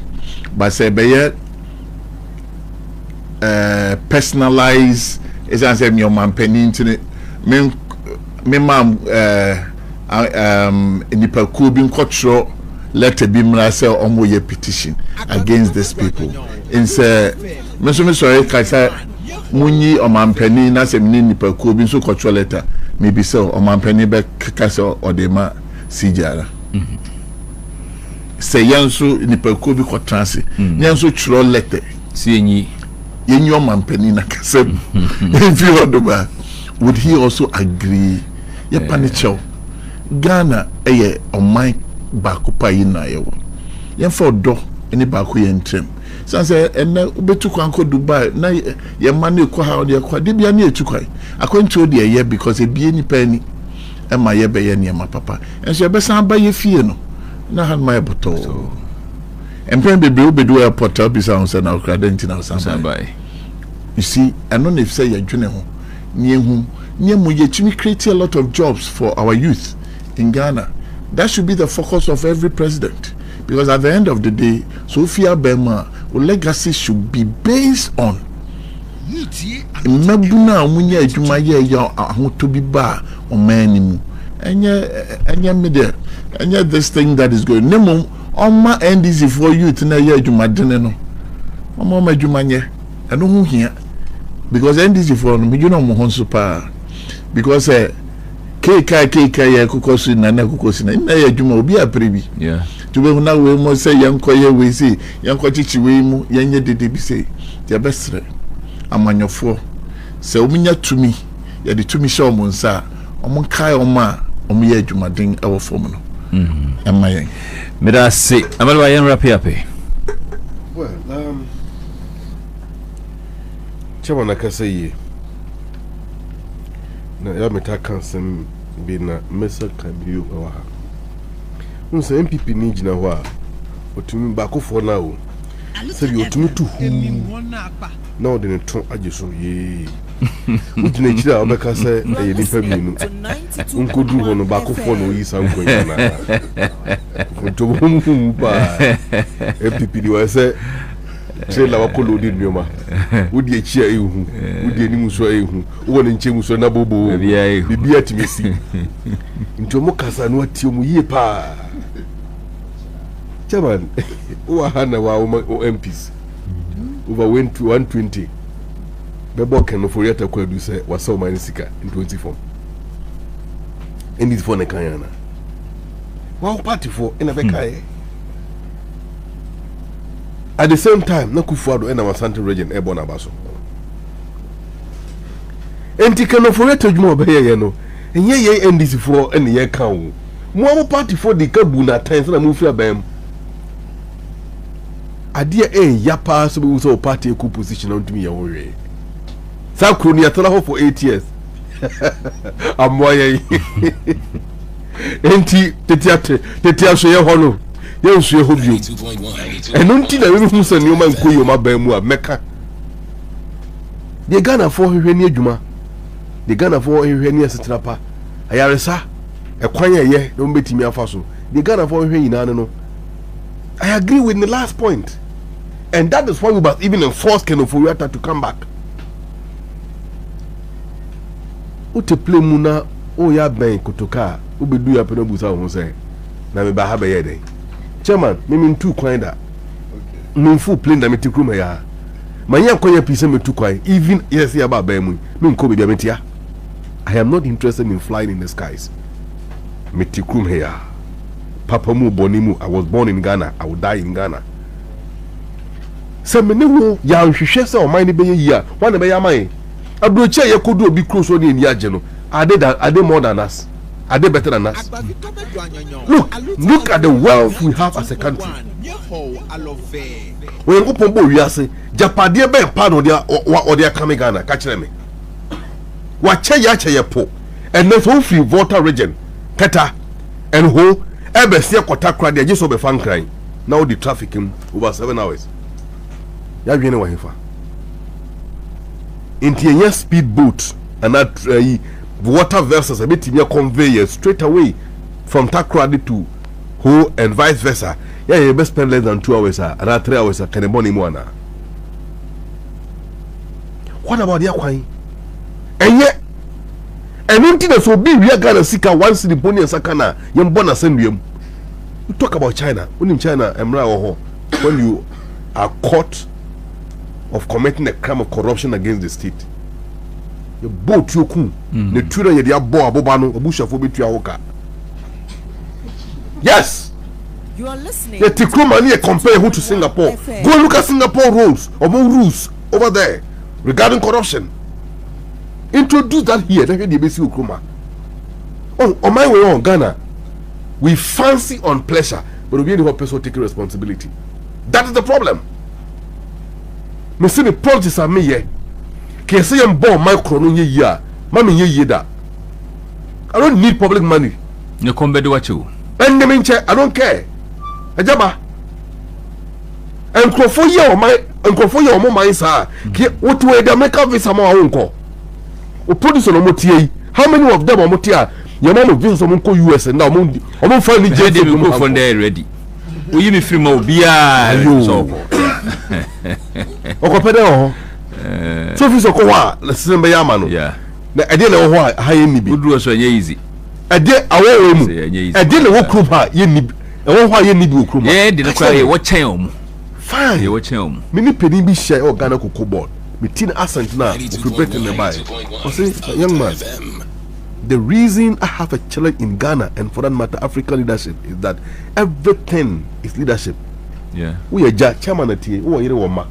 But say be ye personalize is as a your man penny internet. Me mam nipa ku bi nkotro letter bi mra say omo ye petition against these people in say me so me sorry ka say munyi omampani na say me nipa ku bi so kotro letter me bi say omampani be ka say odema sijara say yanso nipa ku bi kotrance yanso chro letter si yenyi omampani na ka say if you odoba would he also agree ye panicho Ghana eye oman baako pa yi na yewo ye for do eni baako ye ntrim sanse enne obetu kwan ko Dubai na ye mane ko ha de kwa de bia na etu kwai akwantu de ye because e bie nipa ni e ma ye be ye ne ma papa enso ye be san ba ye fie no na han ma ye boto empem be obedu airport obisa on se na okradenti na san ba you see I don't know if say ye dwene ho niehu niemu ye tumi create a lot of jobs for our youth in Ghana. That should be the focus of every president, because at the end of the day, Sophia Bema, legacy should be based on Mabuna Munya Jumaya ya to be bar or manimu. And media and yet this thing that is going Nemo on my end easy for you to know you madeno. Mama Majumanye, I don't know here because NDC for me, you know, Mohonsupa because KK Kukosin and Kukosin, and Juma be a privy. Yeah. To be now we must say, young Koya, we see, young Kotichi, young Yedi say, their best. I'm on your four. So, to me, you're the to me show Monsa, Kai Oma, Omia Jumading, our formula. Am I? Meda say, I'm a young rapiape. Well, Chairman, I can say ye. Now, I may take some being a message can be you. Once NPP needs now, what to me back for now. So you're to me too. Now, then, I just saw ye. What nature of a cassa, a little could do on a back of one is uncle. To whom by NPP, I say. Say la wakolo di nyoma wodi echi ayu wodi enimu so ayu woni nchemu so na bobo bibia timesi ntomo kasa no atiomu yie pa chairman wa hana wa MPs over 120 bebo ken for yata kwadu say wasa o mani sika in 24 and this for na kanyana wa party for ina be kai. At the same time, na Kufuado and our Santa region airborne abaso. Enti kano for it to mo be ye no. And ye NDC for and ye kan. Mo party for the kabuna times na mo fi abam. Adia yapa so be so party ku position on to me your Sa kroni atala ho for 8 years. Amoye. Enti tetia so ye ho no. Yes, you hope you. And until I remove some new man, Kuyo, my Bemua, Mecca. The Ghana for her near Juma. The Ghana for her near Satrapa. Ayaresa, a choir, ye, don't bet me a fossil. The Ghana for her in Anano. I agree with the last point. And that is why we must even enforce Kenofuriata to come back. Ute play Muna, oh, ya ben, Kotoka, Ubi do ya Penobusa, who say, Namiba Habayede. Chairman, me too quiet that. Me full plane that me take room here. My young choir piece me too quiet. Even yes, yeah, about Bemu. Me ko be metia. I am not interested in flying in the skies. Me take room here. Papa mu bonimu. I was born in Ghana. I will die in Ghana. Se me ne wo ya nhwehwe se o man ne be ye one be ya man. Abroche ye kodu obi close on ni age no. Are they more than us? Are they better than us? Look at the wealth we have as a country. When you go we are say Japadia be part of their coming Ghana. Catch them. Wache ya po. And then so free water region. Keta and ho ebe see kwata kra dey just be fan crying. Now the traffic in over 7 hours. Ya dwene wa hefa. Inti yen speed boat and that water vessels a bit near conveyor straight away from Takrady to Ho and vice versa. Yeah, you best spend less than 2 hours and 3 hours at Keneboni Moana. What about the Akwai? And yet, and until so big we are gonna seek a once in the Pony and Sakana, young Bona Sendium. You talk about China. When in China, when you are caught of committing a crime of corruption against the state. The boat you cool, the tutor ye dia bo abobano, obusha for betu awoka. Yes. You are listening. The Tikrumani compare who to Singapore. Go look at Singapore rules over there regarding corruption. Introduce that here. That's the basic Ukruma. On my way on Ghana, we fancy on pleasure, but we need to person taking responsibility. That is the problem. Me see the politics are me here. Can say I'm born micro no year. Mami ye that. I don't need public money. You come bedo what you. And the minche, I don't care. Ajaba. And for your my sir. What way they make up with some uncle? O produce no motie. How many of them are motia? Your mom of visit some US and now I'm finally ready to go from there ready. We you me free mo bia so. Okopede so fi so ko wa la sembe ya ma no yeah na ade le ho ha ye ni bi uduro so ye easy ade awo mu ade le wo krum ha ye ni e wo ho ye ni bi okrum ye de na kwa ye wo chen o mu Fine. You watch him. Many penny be share or Ghana cocoa board. Between us and now, if you bet in the buy. I say, young man, the reason I have a challenge in Ghana and for that matter, African leadership is that everything is leadership. Yeah. We are judge chairman at here, or you ma.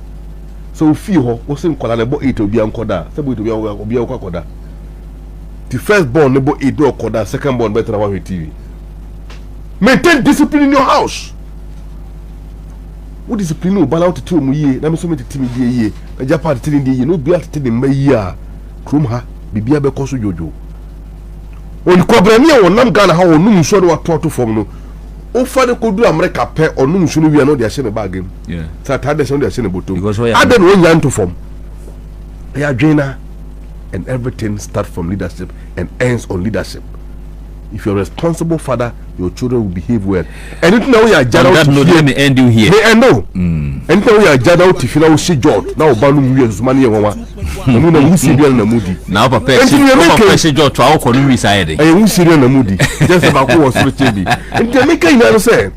So feel what's in Colorado 8 to be on Koda, Sabu to be a Koda. The first born, nebo 8 do Koda, second born better than TV. Maintain discipline in your house. What discipline no bala out to me? Na me so me timi die ye. Na japa timi die ye. No bia timi me ya. Krum ha bibia be koso jojo. On kobrani e wonam Ghana ha wonum so de wato fom no. O fa de kodu America pe onum so no wi no de ahye me bag em. Yeah. Sa ta de so de ahye ne botom. Because we Aden won yan to fom. Ya joiner and everything starts from leadership and ends on leadership. If you're a responsible father, your children will behave well. Anything that we are jada that no let me end you here. They know. Anything we are jada out if you know she George. Now banu we is money and one. No na we see na moody. Now papa she George to our kono we side. Eh we see na moody. Just about who was so chebi. Enti make you know say.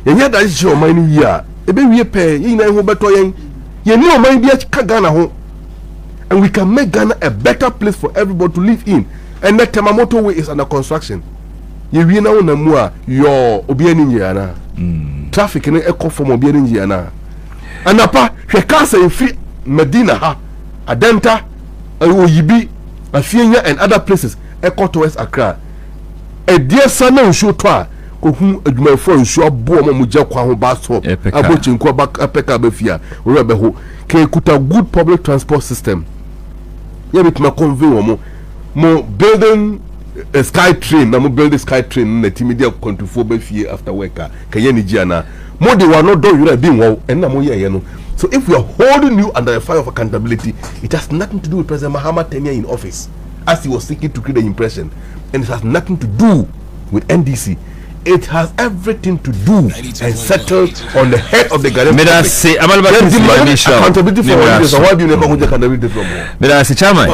Enya that show money here. E be we pay yi na ho beto yen. Ye ni o man bia ka Ghana ho. And we can make Ghana a better place for everybody to live in. And that Temamoto way is under construction. You know na mu a yo obi ani nyana traffic ne ekọ from obi ani nyana anapa hwe kasa efi Medina ha Adenta Oyibi Afienya and other places ekọ towards Accra e die sana nsuo to a ko hu adwumafo nsuo abo mo mugya kwa ho ba so abochinko ba apeka ba fia wo be ho ke kuta good public transport system ye bituma convey wo mo building a sky train na mo build the sky train na timidia control be fie after work ka ye ni giana mo de wa no do you be wo and na mo ye no. So if we are holding you under a fire of accountability, it has nothing to do with President Mahama tenure in office as he was seeking to create the impression, and it has nothing to do with NDC. It has everything to do and settled on the head of the Ghanaian public. Accountability for all this. Why do you never hold accountability from more? But I say, Chairman,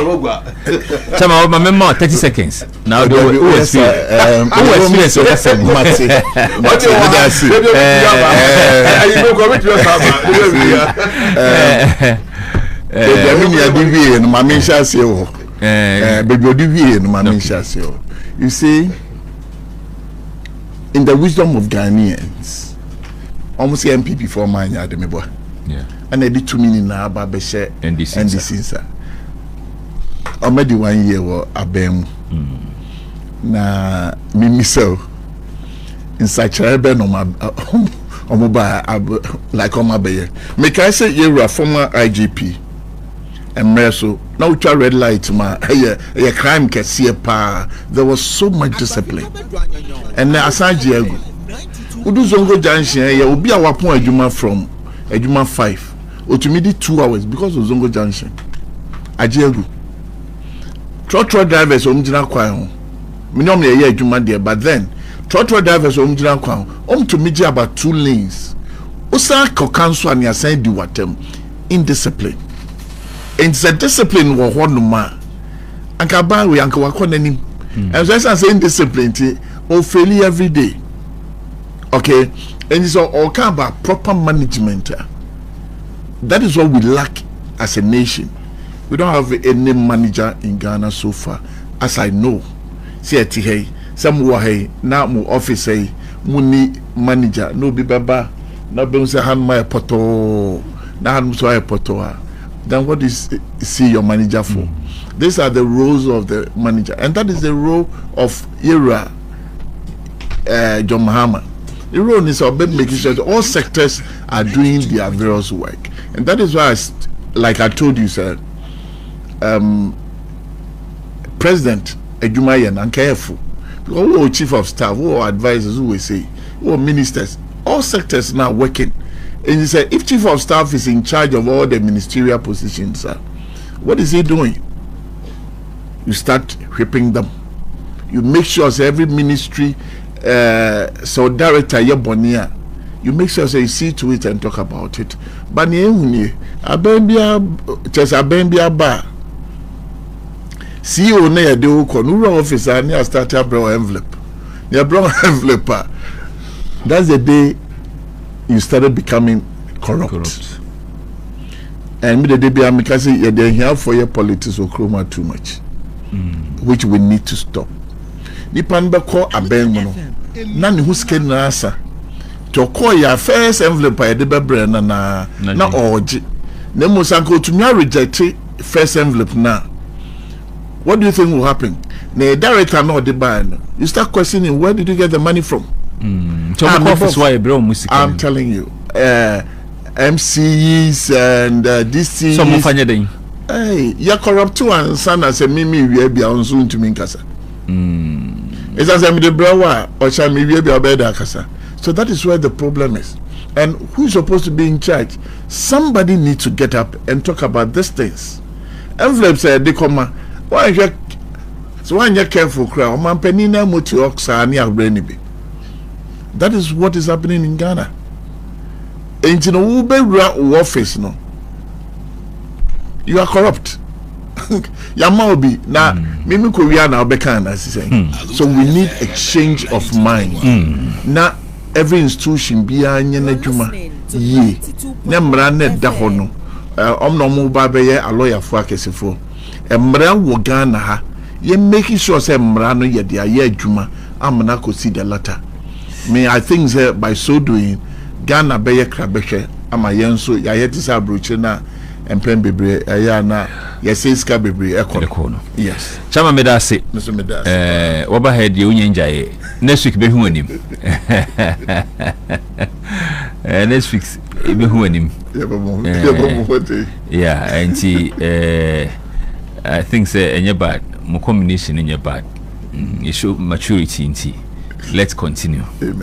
my memoir 30 seconds. Now, the experience of you see, in the wisdom of Ghanaians, almost NPP for mine, yeah, and I did 2 million now, but share NDC, sir. Already 1 year or abem na me so in such a ben on my like on my bay. Make I say you're a former IGP and Merso now try red light my a crime can see a pa. There was so much discipline. And aside Diego, Udu Zongo Junction, yeah, will be our point Ejuma from Ejuma 5 or to me 2 hours because of Zongo Junction. Ajiegu. Trotro drivers omjina kwa me no me ye Ejuma there, but then trotro drivers omjina kwa to me about 2 lanes. Osa ko council and yasan di watem indiscipline. And it's a discipline wo ho no ma. Anka ba we anka wakọ nanim. And so I say indiscipline or failure every day. Okay, and it's all about proper management. That is what we lack as a nation. We don't have any manager in Ghana so far, as I know. See at hey, some way now mu office hey, muni manager no be baba. Now be say hand my poto, now hand so poto. Then what is see your manager for? These are the roles of the manager, and that is the role of Ira. John Mahama. The role is about making sure that all sectors are doing their various work, and that is why, like I told you, sir, President Ejumayen and careful, all chief of staff, all advisors, who will say, all ministers, all sectors now working, and he said, if chief of staff is in charge of all the ministerial positions, sir, what is he doing? You start whipping them. You make sure that every ministry. So director Yabonia, you make sure you see to it and talk about it. But Abembia ba CEO near the Konura officer near started brown envelope. Near brown envelope. That's the day you started becoming corrupt. And me the DBA because they here for your politics or chroma too much, which we need to stop. Nipan be call a bengono. Nani who's can answer to call your first envelope by the bebre na orgy. Nemo sanko to me reject first envelope now. What do you think will happen? The director no the ban. You start questioning where did you get the money from? I'm telling you, MCs and DCs. Some fanya den. Hey, you're corrupt too, and son as a mimi we be on soon to me kasa. It's as I'm the brower or shall me be a better kasa. So that is where the problem is. And who is supposed to be in charge? Somebody needs to get up and talk about these things. Envelopes say they come. Why you? So why you careful, crowd? Man, penina moti oxa ni abrenibi. That is what is happening in Ghana. And you know, who be office no? You are corrupt. Yamaobi na mimi Korea na obekan as saying. So we need a change of mind. Na every institution be anya na dwuma ye. Na mra na da ho no. Omno mo ba be ye a lawyer for akesefo. Mra wo Ghana ha. Ye making sure say mra no ye dia ye adwuma amna ko see the latter. Me I think that by so doing Ghana be ye krabehwe ama yen so ya ye tisa broche na empem bebre ya na ye say ska bebre ekono. Yes. Chama medase. Mr. Medase. Oba head ye unyenja ye. Next week be hu anim. Next week be hu anim. Yeah, and I think say enye bad. Mo combination enye bad. You show maturity in tea. Let's continue. Amen.